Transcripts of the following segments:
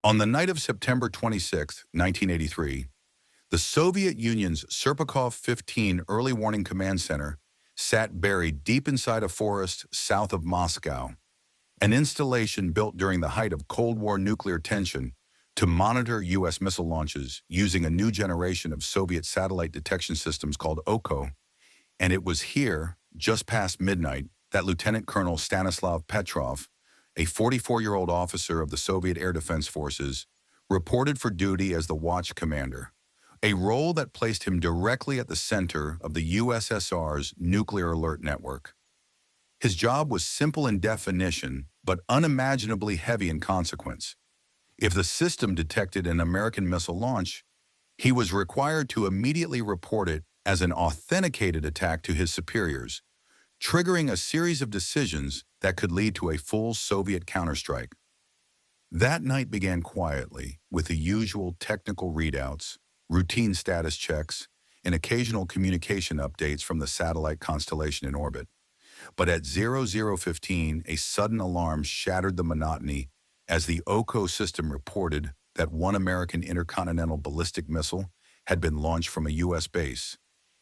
On the night of September 26, 1983, the Soviet Union's Serpukhov 15 Early Warning Command Center sat buried deep inside a forest south of Moscow, an installation built during the height of Cold War nuclear tension to monitor U.S. missile launches using a new generation of Soviet satellite detection systems called Oko. And it was here, just past midnight, that Lieutenant Colonel Stanislav Petrov, a 44-year-old officer of the Soviet Air Defense Forces, reported for duty as the watch commander, a role that placed him directly at the center of the USSR's nuclear alert network. His job was simple in definition, but unimaginably heavy in consequence. If the system detected an American missile launch, he was required to immediately report it as an authenticated attack to his superiors, triggering a series of decisions that could lead to a full Soviet counterstrike. That night began quietly, with the usual technical readouts, routine status checks, and occasional communication updates from the satellite constellation in orbit. But at 0015, a sudden alarm shattered the monotony as the Oko system reported that one American intercontinental ballistic missile had been launched from a U.S. base,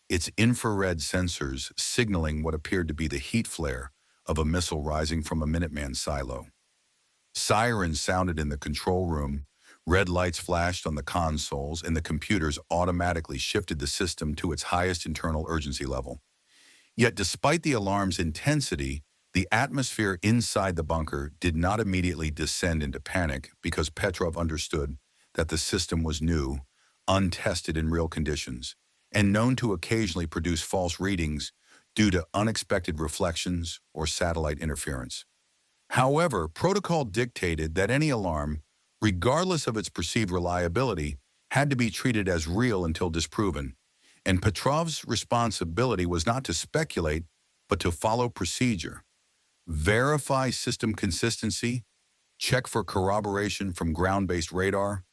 its infrared sensors signaling what appeared to be the heat flare of a missile rising from a Minuteman silo. Sirens sounded in the control room, red lights flashed on the consoles, and the computers automatically shifted the system to its highest internal urgency level. Yet despite the alarm's intensity, the atmosphere inside the bunker did not immediately descend into panic because Petrov understood that the system was new, untested in real conditions, and known to occasionally produce false readings due to unexpected reflections or satellite interference. However, protocol dictated that any alarm, regardless of its perceived reliability, had to be treated as real until disproven, and Petrov's responsibility was not to speculate, but to follow procedure, verify system consistency, check for corroboration from ground-based radar,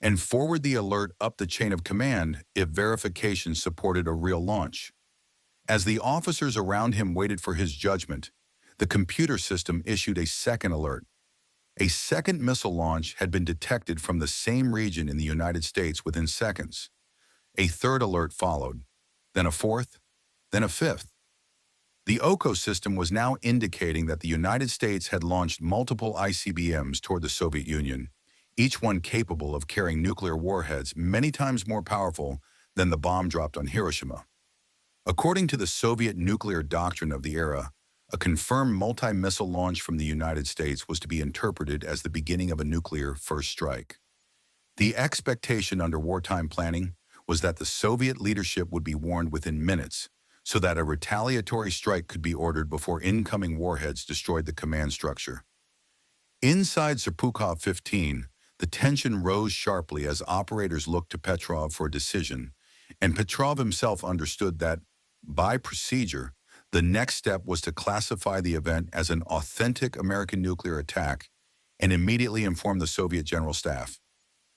and forward the alert up the chain of command if verification supported a real launch. As the officers around him waited for his judgment, the computer system issued a second alert. A second missile launch had been detected from the same region in the United States within seconds. A third alert followed, then a fourth, then a fifth. The Oko system was now indicating that the United States had launched multiple ICBMs toward the Soviet Union, each one capable of carrying nuclear warheads many times more powerful than the bomb dropped on Hiroshima. According to the Soviet nuclear doctrine of the era, a confirmed multi-missile launch from the United States was to be interpreted as the beginning of a nuclear first strike. The expectation under wartime planning was that the Soviet leadership would be warned within minutes so that a retaliatory strike could be ordered before incoming warheads destroyed the command structure. Inside Serpukhov 15, the tension rose sharply as operators looked to Petrov for a decision, and Petrov himself understood that, by procedure, the next step was to classify the event as an authentic American nuclear attack and immediately inform the Soviet General Staff.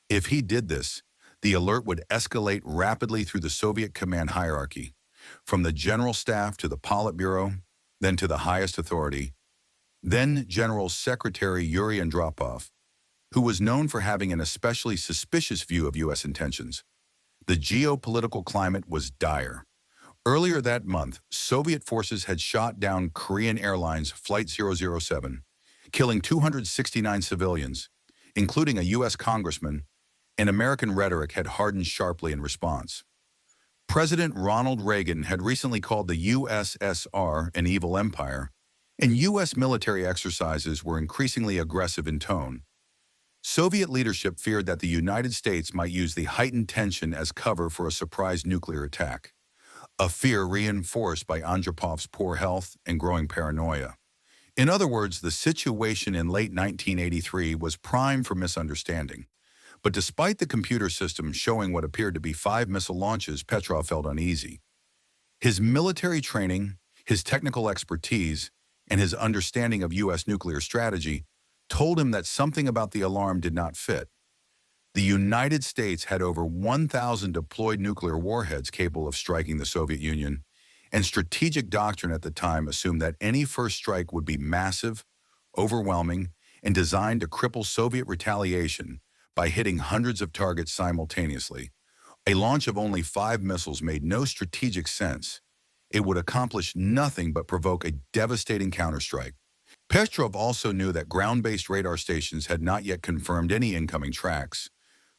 If he did this, the alert would escalate rapidly through the Soviet command hierarchy, from the General Staff to the Politburo, then to the highest authority, then General Secretary Yuri Andropov, who was known for having an especially suspicious view of U.S. intentions. The geopolitical climate was dire. Earlier that month, Soviet forces had shot down Korean Airlines Flight 007, killing 269 civilians, including a U.S. congressman, and American rhetoric had hardened sharply in response. President Ronald Reagan had recently called the USSR an evil empire, and U.S. military exercises were increasingly aggressive in tone. Soviet leadership feared that the United States might use the heightened tension as cover for a surprise nuclear attack, a fear reinforced by Andropov's poor health and growing paranoia. In other words, the situation in late 1983 was prime for misunderstanding. But despite the computer system showing what appeared to be 5 missile launches, Petrov felt uneasy. His military training, his technical expertise, and his understanding of U.S. nuclear strategy told him that something about the alarm did not fit. The United States had over 1,000 deployed nuclear warheads capable of striking the Soviet Union, and strategic doctrine at the time assumed that any first strike would be massive, overwhelming, and designed to cripple Soviet retaliation by hitting hundreds of targets simultaneously. A launch of only 5 missiles made no strategic sense. It would accomplish nothing but provoke a devastating counterstrike. Petrov also knew that ground-based radar stations had not yet confirmed any incoming tracks,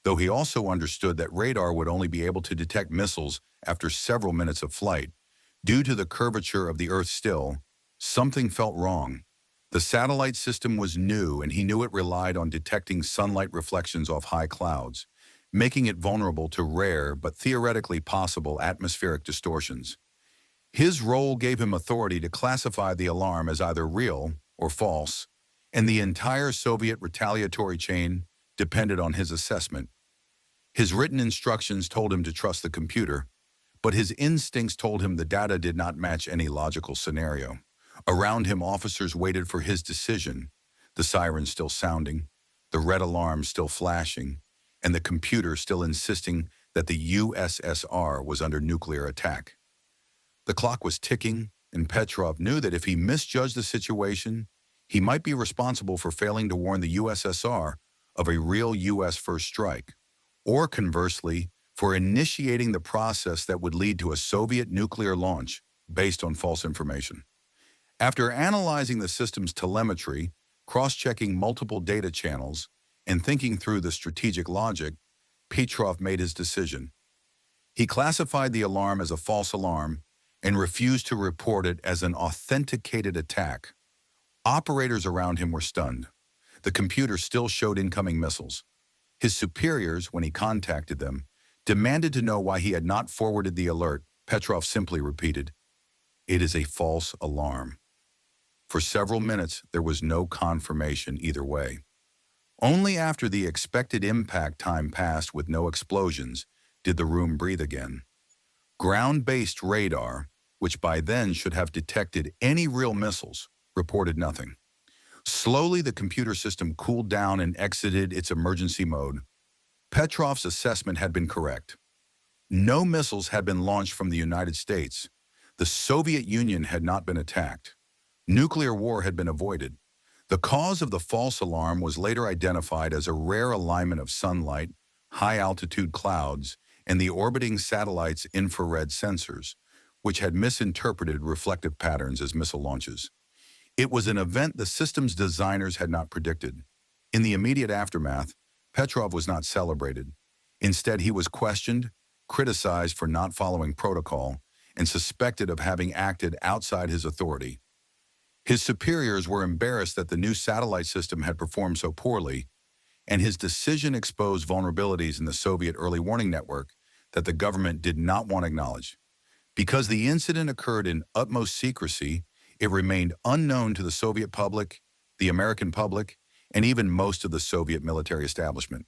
though he also understood that radar would only be able to detect missiles after several minutes of flight. Due to the curvature of the Earth still, something felt wrong. The satellite system was new, and he knew it relied on detecting sunlight reflections off high clouds, making it vulnerable to rare but theoretically possible atmospheric distortions. His role gave him authority to classify the alarm as either real or false, and the entire Soviet retaliatory chain depended on his assessment. His written instructions told him to trust the computer, but his instincts told him the data did not match any logical scenario. Around him, officers waited for his decision, the sirens still sounding, the red alarm still flashing, and the computer still insisting that the USSR was under nuclear attack. The clock was ticking, and Petrov knew that if he misjudged the situation, he might be responsible for failing to warn the USSR of a real U.S. first strike, or conversely, for initiating the process that would lead to a Soviet nuclear launch based on false information. After analyzing the system's telemetry, cross-checking multiple data channels, and thinking through the strategic logic, Petrov made his decision. He classified the alarm as a false alarm and refused to report it as an authenticated attack. Operators around him were stunned. The computer still showed incoming missiles. His superiors, when he contacted them, demanded to know why he had not forwarded the alert. Petrov simply repeated, "It is a false alarm." For several minutes, there was no confirmation either way. Only after the expected impact time passed with no explosions did the room breathe again. Ground-based radar, which by then should have detected any real missiles, reported nothing. Slowly, the computer system cooled down and exited its emergency mode. Petrov's assessment had been correct. No missiles had been launched from the United States. The Soviet Union had not been attacked. Nuclear war had been avoided. The cause of the false alarm was later identified as a rare alignment of sunlight, high-altitude clouds, and the orbiting satellite's infrared sensors, which had misinterpreted reflective patterns as missile launches. It was an event the system's designers had not predicted. In the immediate aftermath, Petrov was not celebrated. Instead, he was questioned, criticized for not following protocol, and suspected of having acted outside his authority. His superiors were embarrassed that the new satellite system had performed so poorly, and his decision exposed vulnerabilities in the Soviet early warning network that the government did not want to acknowledge. Because the incident occurred in utmost secrecy, it remained unknown to the Soviet public, the American public, and even most of the Soviet military establishment.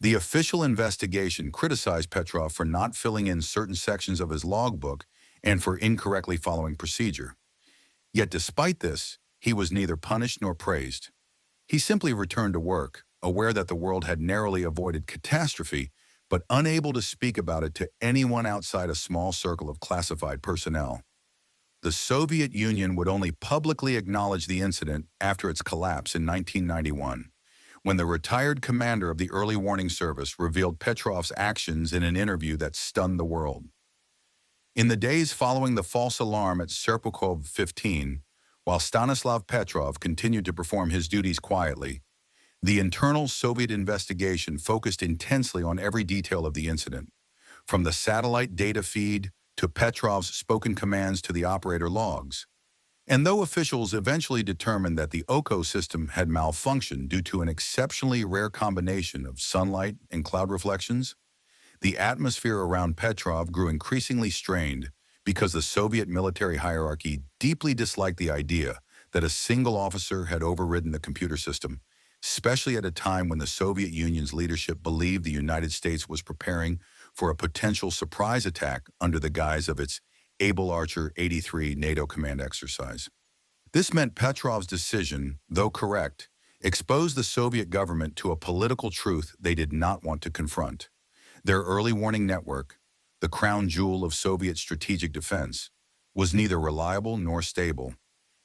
The official investigation criticized Petrov for not filling in certain sections of his logbook and for incorrectly following procedure. Yet despite this, he was neither punished nor praised. He simply returned to work, aware that the world had narrowly avoided catastrophe, but unable to speak about it to anyone outside a small circle of classified personnel. The Soviet Union would only publicly acknowledge the incident after its collapse in 1991, when the retired commander of the Early Warning Service revealed Petrov's actions in an interview that stunned the world. In the days following the false alarm at Serpukhov 15, while Stanislav Petrov continued to perform his duties quietly, the internal Soviet investigation focused intensely on every detail of the incident, from the satellite data feed to Petrov's spoken commands to the operator logs. And though officials eventually determined that the Oko system had malfunctioned due to an exceptionally rare combination of sunlight and cloud reflections, the atmosphere around Petrov grew increasingly strained because the Soviet military hierarchy deeply disliked the idea that a single officer had overridden the computer system, especially at a time when the Soviet Union's leadership believed the United States was preparing for a potential surprise attack under the guise of its Able Archer 83 NATO command exercise. This meant Petrov's decision, though correct, exposed the Soviet government to a political truth they did not want to confront. Their early warning network, the crown jewel of Soviet strategic defense, was neither reliable nor stable,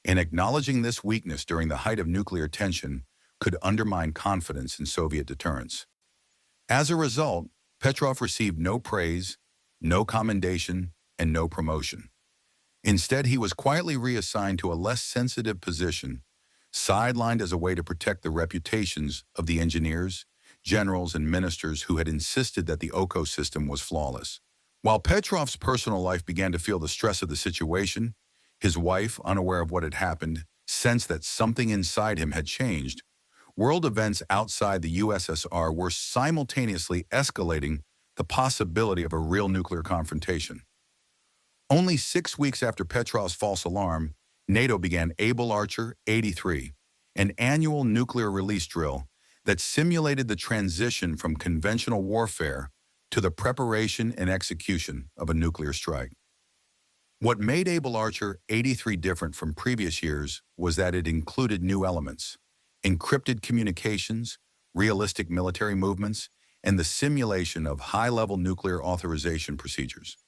and acknowledging this weakness during the height of nuclear tension could undermine confidence in Soviet deterrence. As a result, Petrov received no praise, no commendation, and no promotion. Instead, he was quietly reassigned to a less sensitive position, sidelined as a way to protect the reputations of the engineers, generals, and ministers who had insisted that the Oko system was flawless. While Petrov's personal life began to feel the stress of the situation, his wife, unaware of what had happened, sensed that something inside him had changed. World events outside the USSR were simultaneously escalating the possibility of a real nuclear confrontation. Only 6 weeks after Petrov's false alarm, NATO began Able Archer 83, an annual nuclear release drill that simulated the transition from conventional warfare to the preparation and execution of a nuclear strike. What made Able Archer 83 different from previous years was that it included new elements: encrypted communications, realistic military movements, and the simulation of high-level nuclear authorization procedures.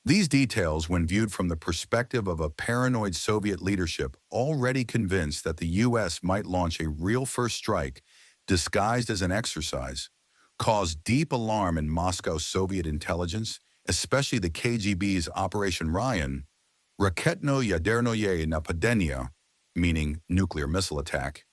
These details, when viewed from the perspective of a paranoid Soviet leadership already convinced that the U.S. might launch a real first strike disguised as an exercise, caused deep alarm in Moscow's Soviet intelligence, especially the KGB's Operation Ryan, Raketno-Yadernoye Napadenia, meaning nuclear missile attack,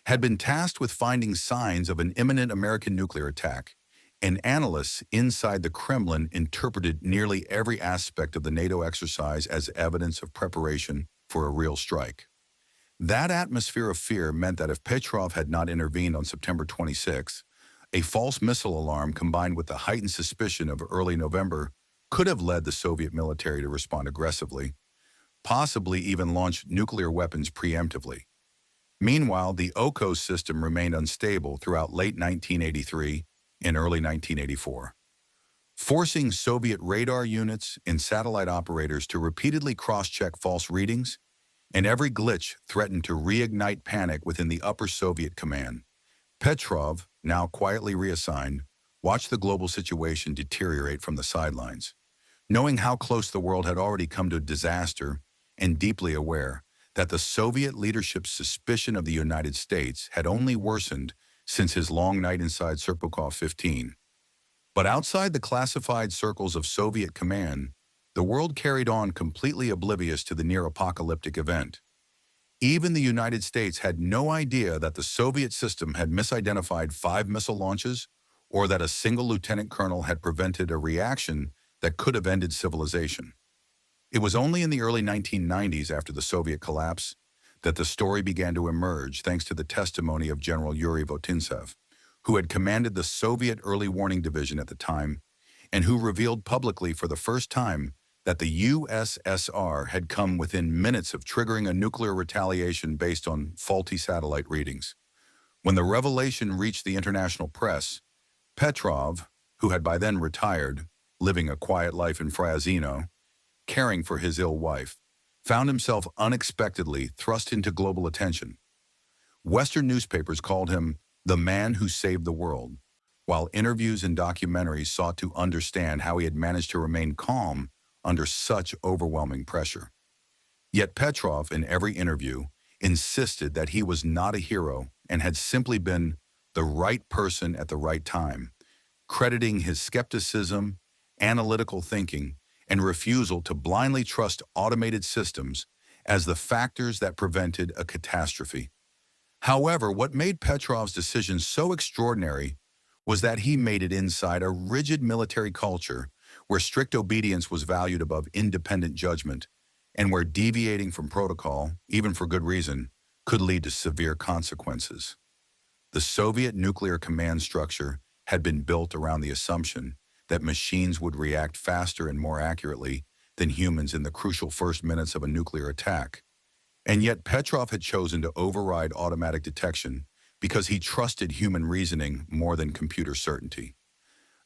had been tasked with finding signs of an imminent American nuclear attack, and analysts inside the Kremlin interpreted nearly every aspect of the NATO exercise as evidence of preparation for a real strike. That atmosphere of fear meant that if Petrov had not intervened on September 26, a false missile alarm combined with the heightened suspicion of early November could have led the Soviet military to respond aggressively, possibly even launch nuclear weapons preemptively. Meanwhile, the Oko system remained unstable throughout late 1983 and early 1984, forcing Soviet radar units and satellite operators to repeatedly cross-check false readings, and every glitch threatened to reignite panic within the upper Soviet command. Petrov, now quietly reassigned, watched the global situation deteriorate from the sidelines. Knowing how close the world had already come to disaster and deeply aware that the Soviet leadership's suspicion of the United States had only worsened since his long night inside Serpukhov 15. But outside the classified circles of Soviet command, the world carried on completely oblivious to the near-apocalyptic event. Even the United States had no idea that the Soviet system had misidentified 5 missile launches or that a single lieutenant colonel had prevented a reaction that could have ended civilization. It was only in the early 1990s, after the Soviet collapse, that the story began to emerge thanks to the testimony of General Yuri Votintsev, who had commanded the Soviet Early Warning Division at the time, and who revealed publicly for the first time that the USSR had come within minutes of triggering a nuclear retaliation based on faulty satellite readings. When the revelation reached the international press, Petrov, who had by then retired, living a quiet life in Fryazino, caring for his ill wife, found himself unexpectedly thrust into global attention. Western newspapers called him the man who saved the world, while interviews and documentaries sought to understand how he had managed to remain calm under such overwhelming pressure. Yet Petrov, in every interview, insisted that he was not a hero and had simply been the right person at the right time, crediting his skepticism, analytical thinking, and refusal to blindly trust automated systems as the factors that prevented a catastrophe. However, what made Petrov's decision so extraordinary was that he made it inside a rigid military culture where strict obedience was valued above independent judgment, and where deviating from protocol, even for good reason, could lead to severe consequences. The Soviet nuclear command structure had been built around the assumption that machines would react faster and more accurately than humans in the crucial first minutes of a nuclear attack. And yet Petrov had chosen to override automatic detection because he trusted human reasoning more than computer certainty.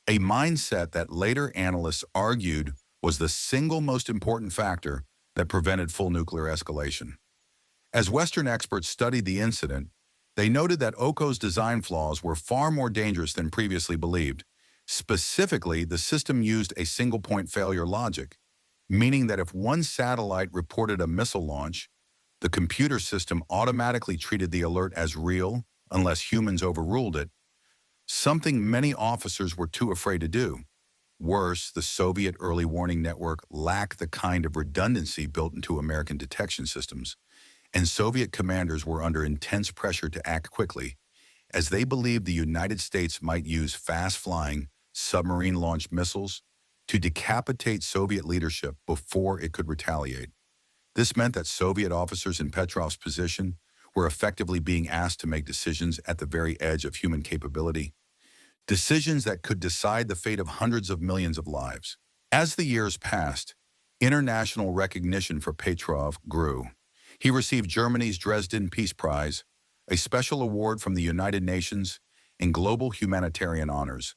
A mindset that later analysts argued was the single most important factor that prevented full nuclear escalation. As Western experts studied the incident, they noted that Oko's design flaws were far more dangerous than previously believed. Specifically, the system used a single-point failure logic, meaning that if one satellite reported a missile launch, the computer system automatically treated the alert as real unless humans overruled it. something many officers were too afraid to do. Worse, the Soviet early warning network lacked the kind of redundancy built into American detection systems, and Soviet commanders were under intense pressure to act quickly, as they believed the United States might use fast-flying, submarine-launched missiles to decapitate Soviet leadership before it could retaliate. This meant that Soviet officers in Petrov's position were effectively being asked to make decisions at the very edge of human capability, decisions that could decide the fate of hundreds of millions of lives. As the years passed, international recognition for Petrov grew. He received Germany's Dresden Peace Prize, a special award from the United Nations, and global humanitarian honors.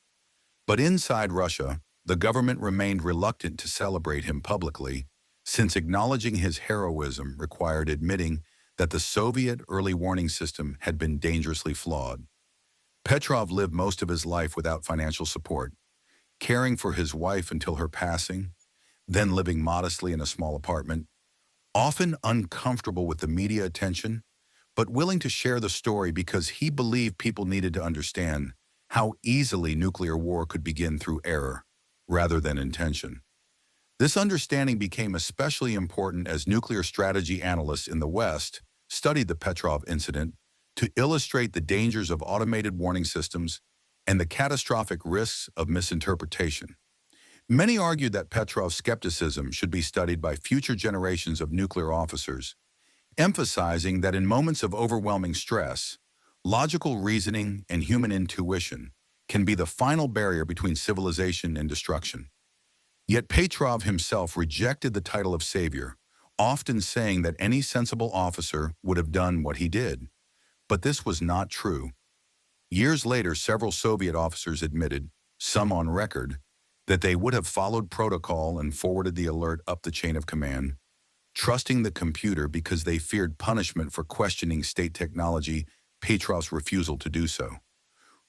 But inside Russia, the government remained reluctant to celebrate him publicly, since acknowledging his heroism required admitting that the Soviet early warning system had been dangerously flawed. Petrov lived most of his life without financial support, caring for his wife until her passing, then living modestly in a small apartment, often uncomfortable with the media attention, but willing to share the story because he believed people needed to understand how easily nuclear war could begin through error, rather than intention. This understanding became especially important as nuclear strategy analysts in the West studied the Petrov incident to illustrate the dangers of automated warning systems and the catastrophic risks of misinterpretation. Many argued that Petrov's skepticism should be studied by future generations of nuclear officers, emphasizing that in moments of overwhelming stress, logical reasoning and human intuition can be the final barrier between civilization and destruction. Yet Petrov himself rejected the title of savior, often saying that any sensible officer would have done what he did. But this was not true. Years later, several Soviet officers admitted, some on record, that they would have followed protocol and forwarded the alert up the chain of command, trusting the computer because they feared punishment for questioning state technology. Petrov's refusal to do so,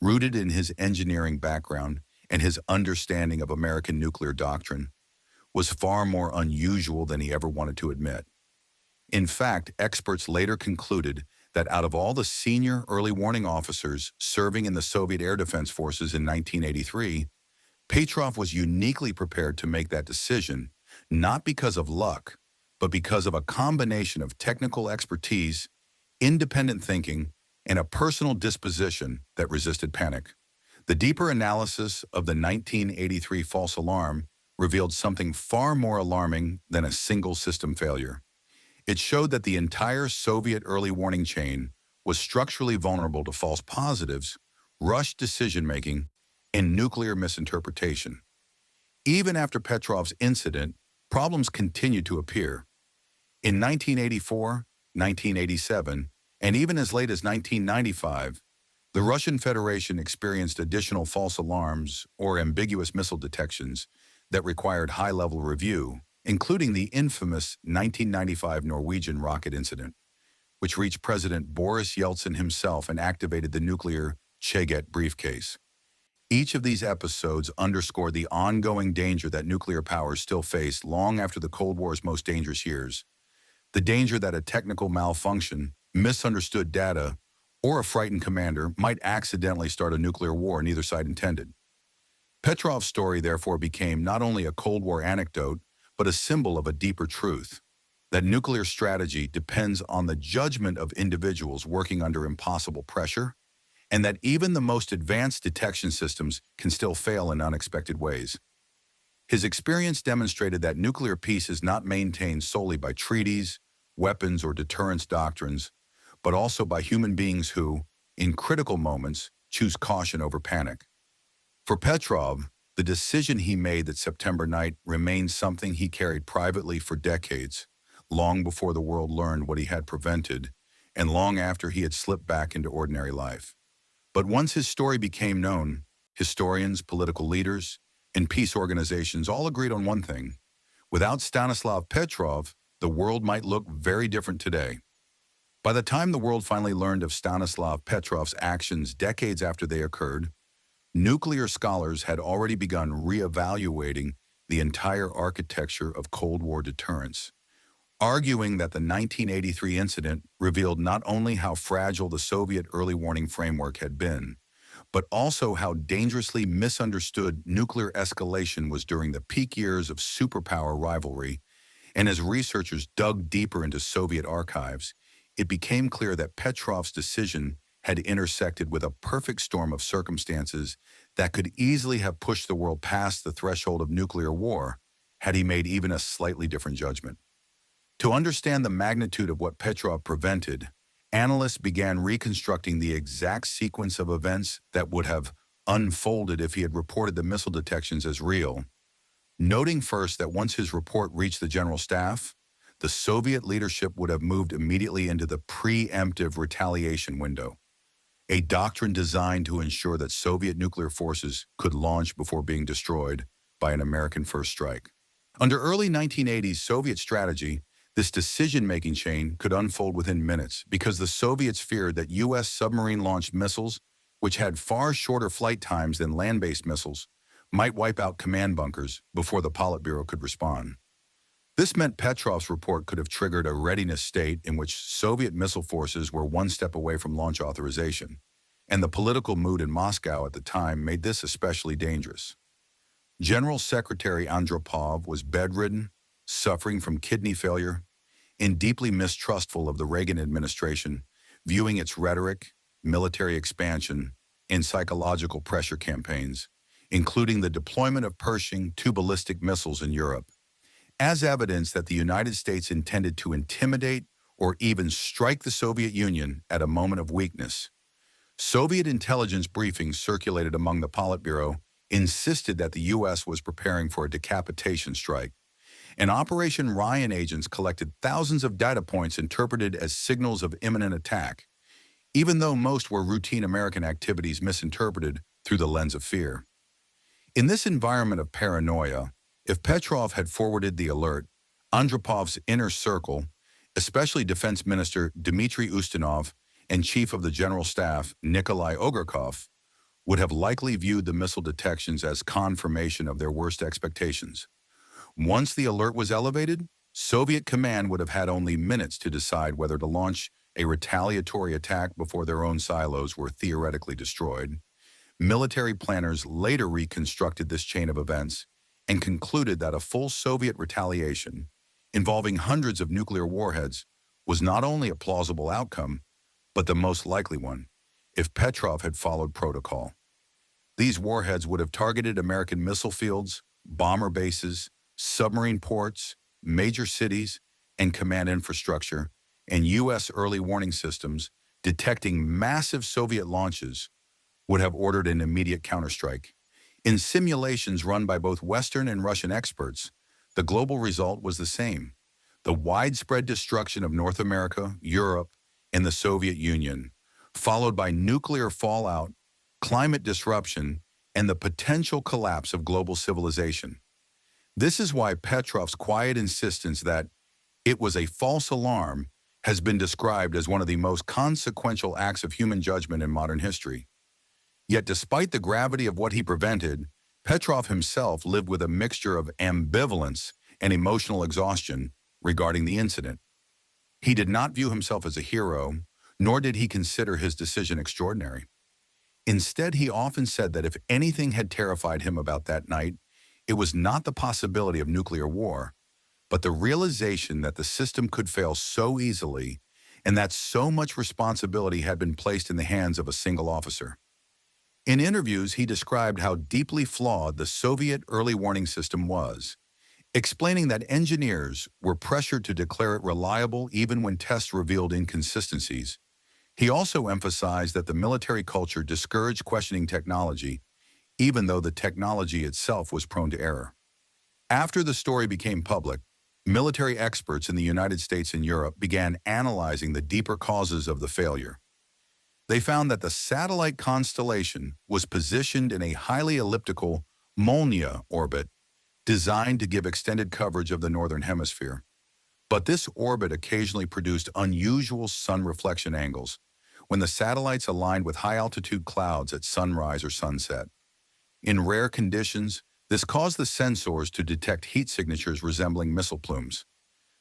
rooted in his engineering background and his understanding of American nuclear doctrine, was far more unusual than he ever wanted to admit. In fact, experts later concluded that out of all the senior early warning officers serving in the Soviet Air Defense Forces in 1983, Petrov was uniquely prepared to make that decision, not because of luck, but because of a combination of technical expertise, independent thinking, and a personal disposition that resisted panic. The deeper analysis of the 1983 false alarm revealed something far more alarming than a single system failure. It showed that the entire Soviet early warning chain was structurally vulnerable to false positives, rushed decision-making, and nuclear misinterpretation. Even after Petrov's incident, problems continued to appear. In 1984, 1987, and even as late as 1995, the Russian Federation experienced additional false alarms or ambiguous missile detections that required high-level review, including the infamous 1995 Norwegian rocket incident, which reached President Boris Yeltsin himself and activated the nuclear Cheget briefcase. Each of these episodes underscored the ongoing danger that nuclear powers still face long after the Cold War's most dangerous years. The danger that a technical malfunction, misunderstood data, or a frightened commander might accidentally start a nuclear war neither side intended. Petrov's story therefore became not only a Cold War anecdote, but a symbol of a deeper truth, that nuclear strategy depends on the judgment of individuals working under impossible pressure, and that even the most advanced detection systems can still fail in unexpected ways. His experience demonstrated that nuclear peace is not maintained solely by treaties, weapons, or deterrence doctrines, but also by human beings who, in critical moments, choose caution over panic. For Petrov, the decision he made that September night remains something he carried privately for decades, long before the world learned what he had prevented, and long after he had slipped back into ordinary life. But once his story became known, historians, political leaders, and peace organizations all agreed on one thing. Without Stanislav Petrov, the world might look very different today. By the time the world finally learned of Stanislav Petrov's actions decades after they occurred, nuclear scholars had already begun reevaluating the entire architecture of Cold War deterrence, arguing that the 1983 incident revealed not only how fragile the Soviet early warning framework had been, but also how dangerously misunderstood nuclear escalation was during the peak years of superpower rivalry. And as researchers dug deeper into Soviet archives, it became clear that Petrov's decision had intersected with a perfect storm of circumstances that could easily have pushed the world past the threshold of nuclear war had he made even a slightly different judgment. To understand the magnitude of what Petrov prevented, analysts began reconstructing the exact sequence of events that would have unfolded if he had reported the missile detections as real, noting first that once his report reached the General Staff, the Soviet leadership would have moved immediately into the preemptive retaliation window, a doctrine designed to ensure that Soviet nuclear forces could launch before being destroyed by an American first strike. Under early 1980s Soviet strategy, this decision-making chain could unfold within minutes because the Soviets feared that U.S. submarine-launched missiles, which had far shorter flight times than land-based missiles, might wipe out command bunkers before the Politburo could respond. This meant Petrov's report could have triggered a readiness state in which Soviet missile forces were one step away from launch authorization, and the political mood in Moscow at the time made this especially dangerous. General Secretary Andropov was bedridden, suffering from kidney failure, and deeply mistrustful of the Reagan administration, viewing its rhetoric, military expansion, and psychological pressure campaigns, including the deployment of Pershing II ballistic missiles in Europe, as evidence that the United States intended to intimidate or even strike the Soviet Union at a moment of weakness. Soviet intelligence briefings circulated among the Politburo insisted that the U.S. was preparing for a decapitation strike, and Operation Ryan agents collected thousands of data points interpreted as signals of imminent attack, even though most were routine American activities misinterpreted through the lens of fear. In this environment of paranoia, if Petrov had forwarded the alert, Andropov's inner circle, especially Defense Minister Dmitry Ustinov and Chief of the General Staff Nikolai Ogarkov, would have likely viewed the missile detections as confirmation of their worst expectations. Once the alert was elevated, Soviet command would have had only minutes to decide whether to launch a retaliatory attack before their own silos were theoretically destroyed. Military planners later reconstructed this chain of events and concluded that a full Soviet retaliation, involving hundreds of nuclear warheads, was not only a plausible outcome, but the most likely one, if Petrov had followed protocol. These warheads would have targeted American missile fields, bomber bases, submarine ports, major cities, and command infrastructure, and U.S. early warning systems detecting massive Soviet launches would have ordered an immediate counterstrike. In simulations run by both Western and Russian experts, the global result was the same: the widespread destruction of North America, Europe, and the Soviet Union, followed by nuclear fallout, climate disruption, and the potential collapse of global civilization. This is why Petrov's quiet insistence that it was a false alarm has been described as one of the most consequential acts of human judgment in modern history. Yet despite the gravity of what he prevented, Petrov himself lived with a mixture of ambivalence and emotional exhaustion regarding the incident. He did not view himself as a hero, nor did he consider his decision extraordinary. Instead, he often said that if anything had terrified him about that night, it was not the possibility of nuclear war, but the realization that the system could fail so easily and that so much responsibility had been placed in the hands of a single officer. In interviews, he described how deeply flawed the Soviet early warning system was, explaining that engineers were pressured to declare it reliable even when tests revealed inconsistencies. He also emphasized that the military culture discouraged questioning technology, even though the technology itself was prone to error. After the story became public, military experts in the United States and Europe began analyzing the deeper causes of the failure. They found that the satellite constellation was positioned in a highly elliptical Molniya orbit designed to give extended coverage of the northern hemisphere. But this orbit occasionally produced unusual sun reflection angles when the satellites aligned with high-altitude clouds at sunrise or sunset. In rare conditions, this caused the sensors to detect heat signatures resembling missile plumes.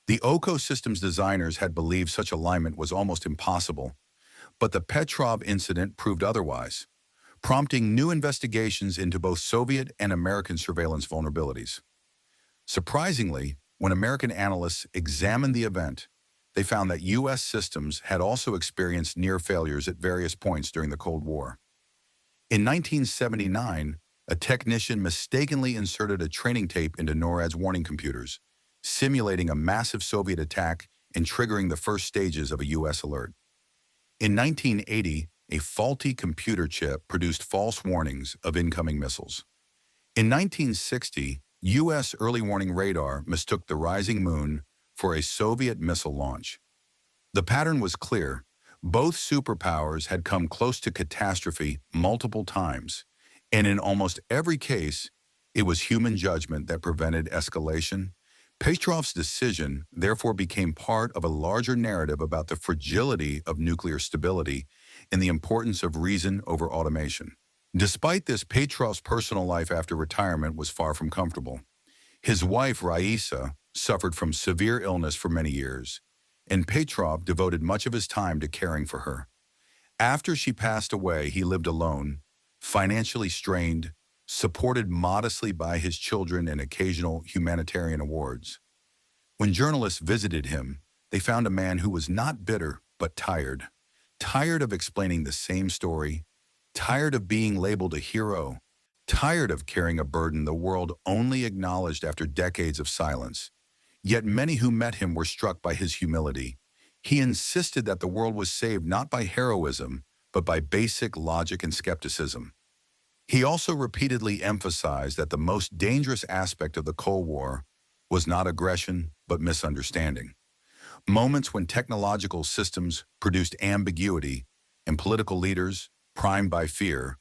The Oko system's designers had believed such alignment was almost impossible, but the Petrov incident proved otherwise. prompting new investigations into both Soviet and American surveillance vulnerabilities. Surprisingly, when American analysts examined the event, they found that U.S. systems had also experienced near failures at various points during the Cold War. In 1979, a technician mistakenly inserted a training tape into NORAD's warning computers, simulating a massive Soviet attack and triggering the first stages of a U.S. alert. In 1980, a faulty computer chip produced false warnings of incoming missiles. In 1960, U.S. early warning radar mistook the rising moon for a Soviet missile launch. The pattern was clear. Both superpowers had come close to catastrophe multiple times, and in almost every case, it was human judgment that prevented escalation. Petrov's decision therefore became part of a larger narrative about the fragility of nuclear stability and the importance of reason over automation. Despite this, Petrov's personal life after retirement was far from comfortable. His wife, Raisa, suffered from severe illness for many years, and Petrov devoted much of his time to caring for her. After she passed away, he lived alone, financially strained, supported modestly by his children and occasional humanitarian awards. When journalists visited him, they found a man who was not bitter but tired. Tired of explaining the same story, tired of being labeled a hero, tired of carrying a burden the world only acknowledged after decades of silence. Yet many who met him were struck by his humility. He insisted that the world was saved not by heroism, but by basic logic and skepticism. He also repeatedly emphasized that the most dangerous aspect of the Cold War was not aggression, but misunderstanding. Moments when technological systems produced ambiguity and political leaders, primed by fear,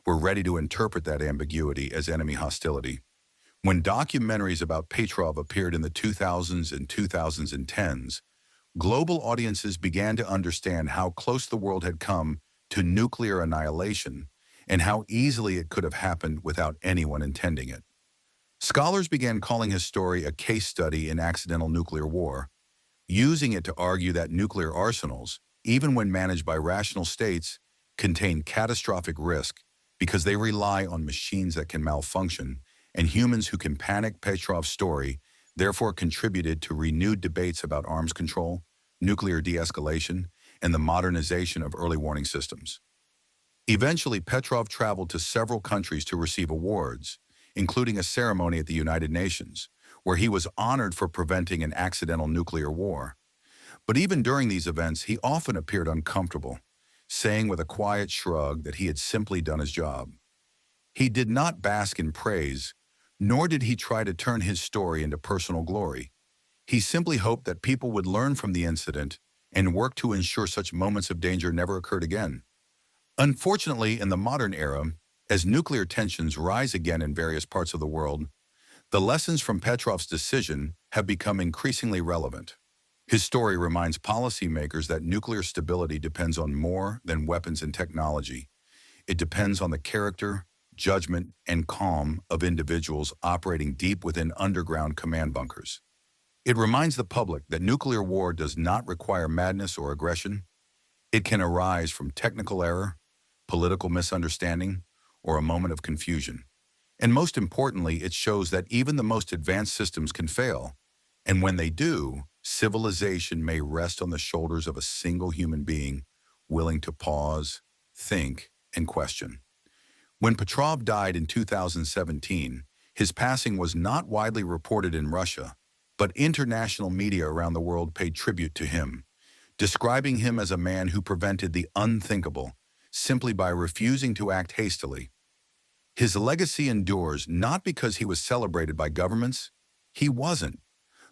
were ready to interpret that ambiguity as enemy hostility. When documentaries about Petrov appeared in the 2000s and 2010s, global audiences began to understand how close the world had come to nuclear annihilation and how easily it could have happened without anyone intending it. Scholars began calling his story a case study in accidental nuclear war, using it to argue that nuclear arsenals, even when managed by rational states, contain catastrophic risk because they rely on machines that can malfunction, and humans who can panic. Petrov's story therefore contributed to renewed debates about arms control, nuclear de-escalation, and the modernization of early warning systems. Eventually, Petrov traveled to several countries to receive awards, including a ceremony at the United Nations, where he was honored for preventing an accidental nuclear war. But even during these events, he often appeared uncomfortable, saying with a quiet shrug that he had simply done his job. He did not bask in praise, nor did he try to turn his story into personal glory. He simply hoped that people would learn from the incident and work to ensure such moments of danger never occurred again. Unfortunately, in the modern era, as nuclear tensions rise again in various parts of the world, the lessons from Petrov's decision have become increasingly relevant. His story reminds policymakers that nuclear stability depends on more than weapons and technology. It depends on the character, judgment, and calm of individuals operating deep within underground command bunkers. It reminds the public that nuclear war does not require madness or aggression. It can arise from technical error, political misunderstanding, or a moment of confusion. And most importantly, it shows that even the most advanced systems can fail. And when they do, civilization may rest on the shoulders of a single human being willing to pause, think, and question. When Petrov died in 2017, his passing was not widely reported in Russia, but international media around the world paid tribute to him, describing him as a man who prevented the unthinkable simply by refusing to act hastily. His legacy endures not because he was celebrated by governments, he wasn't,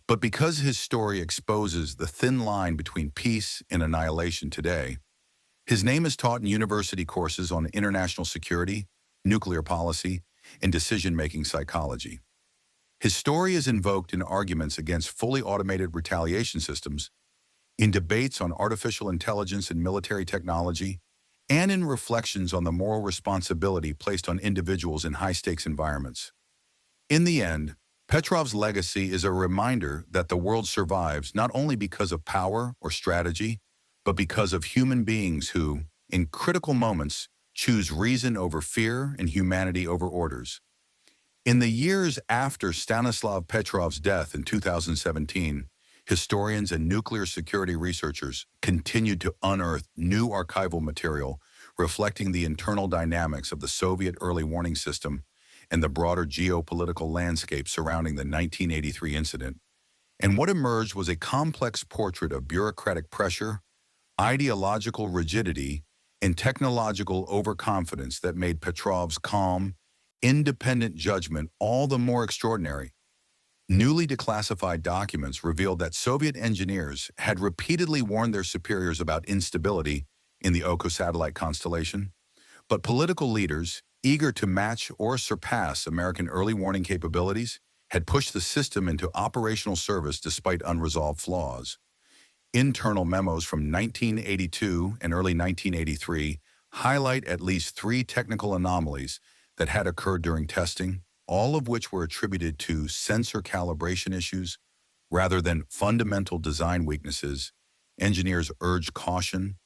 but because his story exposes the thin line between peace and annihilation today. His name is taught in university courses on international security, nuclear policy, and decision-making psychology. His story is invoked in arguments against fully automated retaliation systems, in debates on artificial intelligence and military technology, and in reflections on the moral responsibility placed on individuals in high-stakes environments. In the end, Petrov's legacy is a reminder that the world survives not only because of power or strategy, but because of human beings who, in critical moments, choose reason over fear and humanity over orders. In the years after Stanislav Petrov's death in 2017, historians and nuclear security researchers continued to unearth new archival material reflecting the internal dynamics of the Soviet early warning system and the broader geopolitical landscape surrounding the 1983 incident. And what emerged was a complex portrait of bureaucratic pressure, ideological rigidity, and technological overconfidence that made Petrov's calm, independent judgment all the more extraordinary. Newly declassified documents revealed that Soviet engineers had repeatedly warned their superiors about instability in the Oko satellite constellation, but political leaders, eager to match or surpass American early warning capabilities, had pushed the system into operational service despite unresolved flaws. Internal memos from 1982 and early 1983 highlight at least three technical anomalies that had occurred during testing, all of which were attributed to sensor calibration issues rather than fundamental design weaknesses. Engineers urged caution,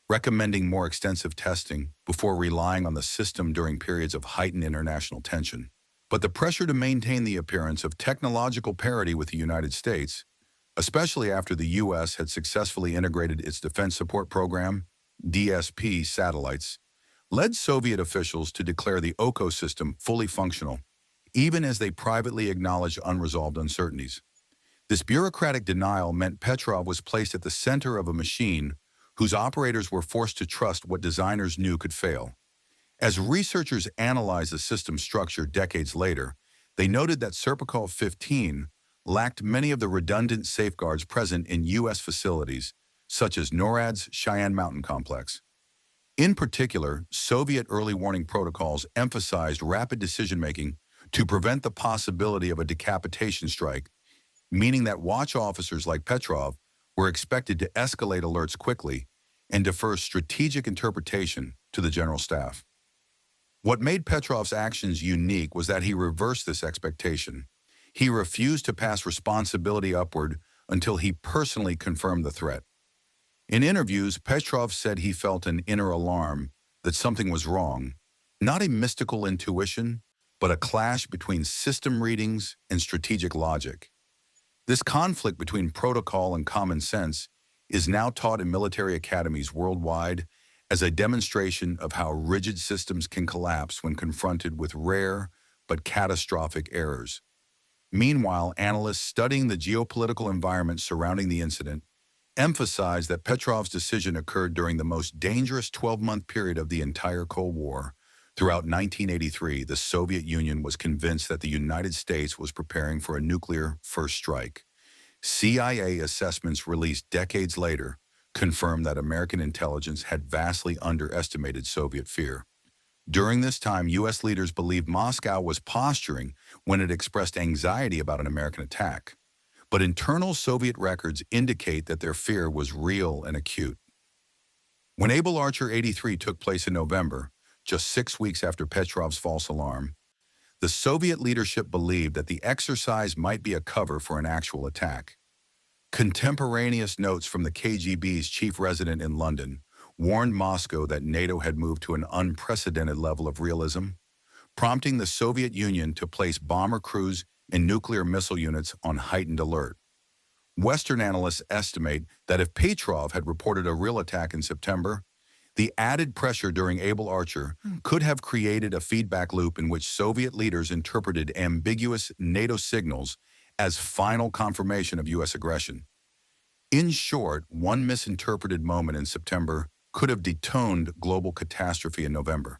recommending more extensive testing before relying on the system during periods of heightened international tension. But the pressure to maintain the appearance of technological parity with the United States, especially after the U.S. had successfully integrated its Defense Support Program, DSP, satellites, led Soviet officials to declare the Oko system fully functional, even as they privately acknowledged unresolved uncertainties. This bureaucratic denial meant Petrov was placed at the center of a machine whose operators were forced to trust what designers knew could fail. As researchers analyzed the system's structure decades later, they noted that Serpukhov 15 lacked many of the redundant safeguards present in U.S. facilities, such as NORAD's Cheyenne Mountain Complex. In particular, Soviet early warning protocols emphasized rapid decision-making to prevent the possibility of a decapitation strike, meaning that watch officers like Petrov were expected to escalate alerts quickly and defer strategic interpretation to the general staff. What made Petrov's actions unique was that he reversed this expectation. He refused to pass responsibility upward until he personally confirmed the threat. In interviews, Petrov said he felt an inner alarm that something was wrong, not a mystical intuition, but a clash between system readings and strategic logic. This conflict between protocol and common sense is now taught in military academies worldwide as a demonstration of how rigid systems can collapse when confronted with rare but catastrophic errors. Meanwhile, analysts studying the geopolitical environment surrounding the incident emphasized that Petrov's decision occurred during the most dangerous 12-month period of the entire Cold War. Throughout 1983, the Soviet Union was convinced that the United States was preparing for a nuclear first strike. CIA assessments released decades later confirmed that American intelligence had vastly underestimated Soviet fear. During this time, U.S. leaders believed Moscow was posturing when it expressed anxiety about an American attack. But internal Soviet records indicate that their fear was real and acute. When Able Archer 83 took place in November, just 6 weeks after Petrov's false alarm, the Soviet leadership believed that the exercise might be a cover for an actual attack. Contemporaneous notes from the KGB's chief resident in London warned Moscow that NATO had moved to an unprecedented level of realism, prompting the Soviet Union to place bomber crews and nuclear missile units on heightened alert. Western analysts estimate that if Petrov had reported a real attack in September, the added pressure during Able Archer could have created a feedback loop in which Soviet leaders interpreted ambiguous NATO signals as final confirmation of U.S. aggression. In short, one misinterpreted moment in September could have detoned global catastrophe in November.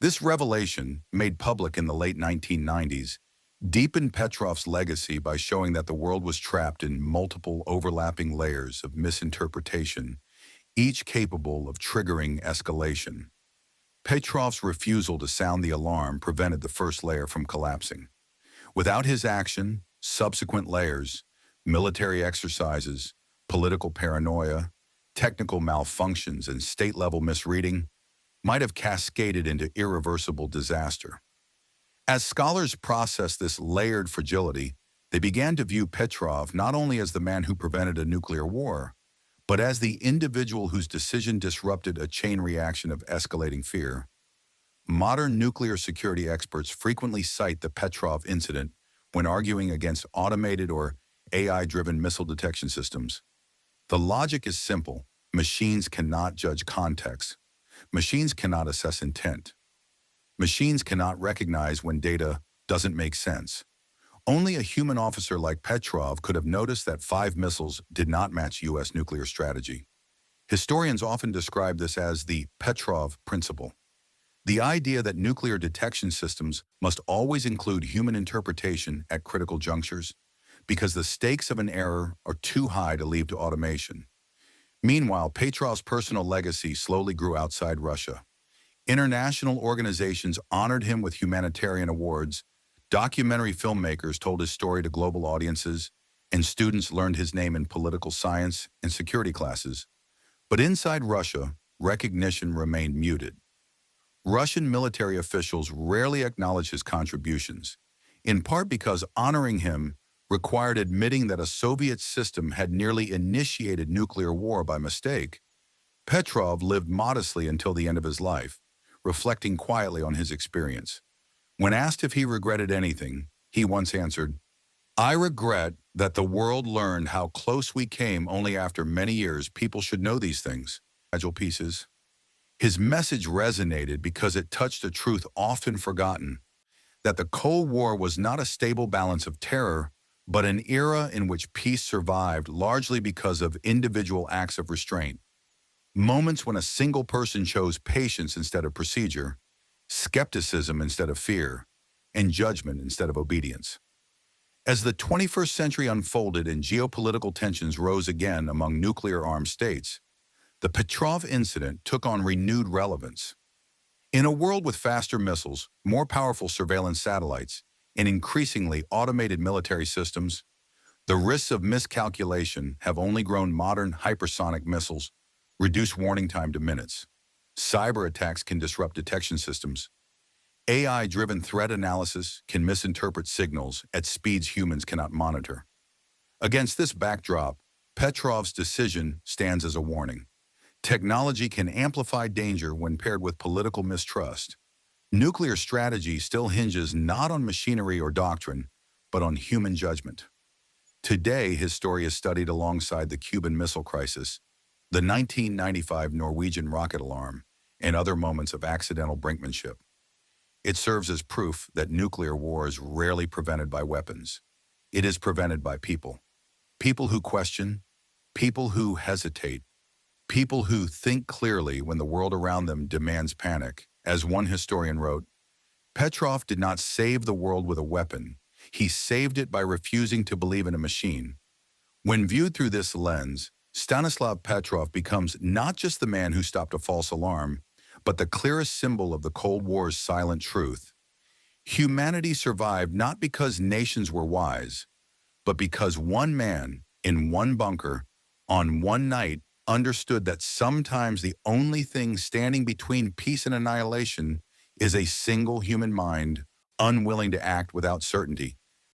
This revelation, made public in the late 1990s, deepened Petrov's legacy by showing that the world was trapped in multiple overlapping layers of misinterpretation, each capable of triggering escalation. Petrov's refusal to sound the alarm prevented the first layer from collapsing. Without his action, subsequent layers, military exercises, political paranoia, technical malfunctions, and state-level misreading might have cascaded into irreversible disaster. As scholars processed this layered fragility, they began to view Petrov not only as the man who prevented a nuclear war, but as the individual whose decision disrupted a chain reaction of escalating fear. Modern nuclear security experts frequently cite the Petrov incident when arguing against automated or AI-driven missile detection systems. The logic is simple. Machines cannot judge context. Machines cannot assess intent. Machines cannot recognize when data doesn't make sense. Only a human officer like Petrov could have noticed that 5 missiles did not match U.S. nuclear strategy. Historians often describe this as the Petrov principle. The idea that nuclear detection systems must always include human interpretation at critical junctures, because the stakes of an error are too high to leave to automation. Meanwhile, Petrov's personal legacy slowly grew outside Russia. International organizations honored him with humanitarian awards, documentary filmmakers told his story to global audiences, and students learned his name in political science and security classes. But inside Russia, recognition remained muted. Russian military officials rarely acknowledge his contributions, in part because honoring him required admitting that a Soviet system had nearly initiated nuclear war by mistake. Petrov lived modestly until the end of his life, reflecting quietly on his experience. When asked if he regretted anything, he once answered, "I regret that the world learned how close we came only after many years. People should know these things." Fragile pieces. His message resonated because it touched a truth often forgotten, that the Cold War was not a stable balance of terror, but an era in which peace survived largely because of individual acts of restraint. Moments when a single person chose patience instead of procedure, skepticism instead of fear, and judgment instead of obedience. As the 21st century unfolded and geopolitical tensions rose again among nuclear-armed states, the Petrov incident took on renewed relevance. In a world with faster missiles, more powerful surveillance satellites, and increasingly automated military systems, the risks of miscalculation have only grown. Modern hypersonic missiles reduce warning time to minutes. Cyber attacks can disrupt detection systems. AI-driven threat analysis can misinterpret signals at speeds humans cannot monitor. Against this backdrop, Petrov's decision stands as a warning. Technology can amplify danger when paired with political mistrust. Nuclear strategy still hinges not on machinery or doctrine, but on human judgment. Today, his story is studied alongside the Cuban Missile Crisis, the 1995 Norwegian rocket alarm, and other moments of accidental brinkmanship. It serves as proof that nuclear war is rarely prevented by weapons. It is prevented by people. People who question, people who hesitate, people who think clearly when the world around them demands panic. As one historian wrote, Petrov did not save the world with a weapon. He saved it by refusing to believe in a machine. When viewed through this lens, Stanislav Petrov becomes not just the man who stopped a false alarm, but the clearest symbol of the Cold War's silent truth. Humanity survived not because nations were wise, but because one man in one bunker on one night understood that sometimes the only thing standing between peace and annihilation is a single human mind unwilling to act without certainty.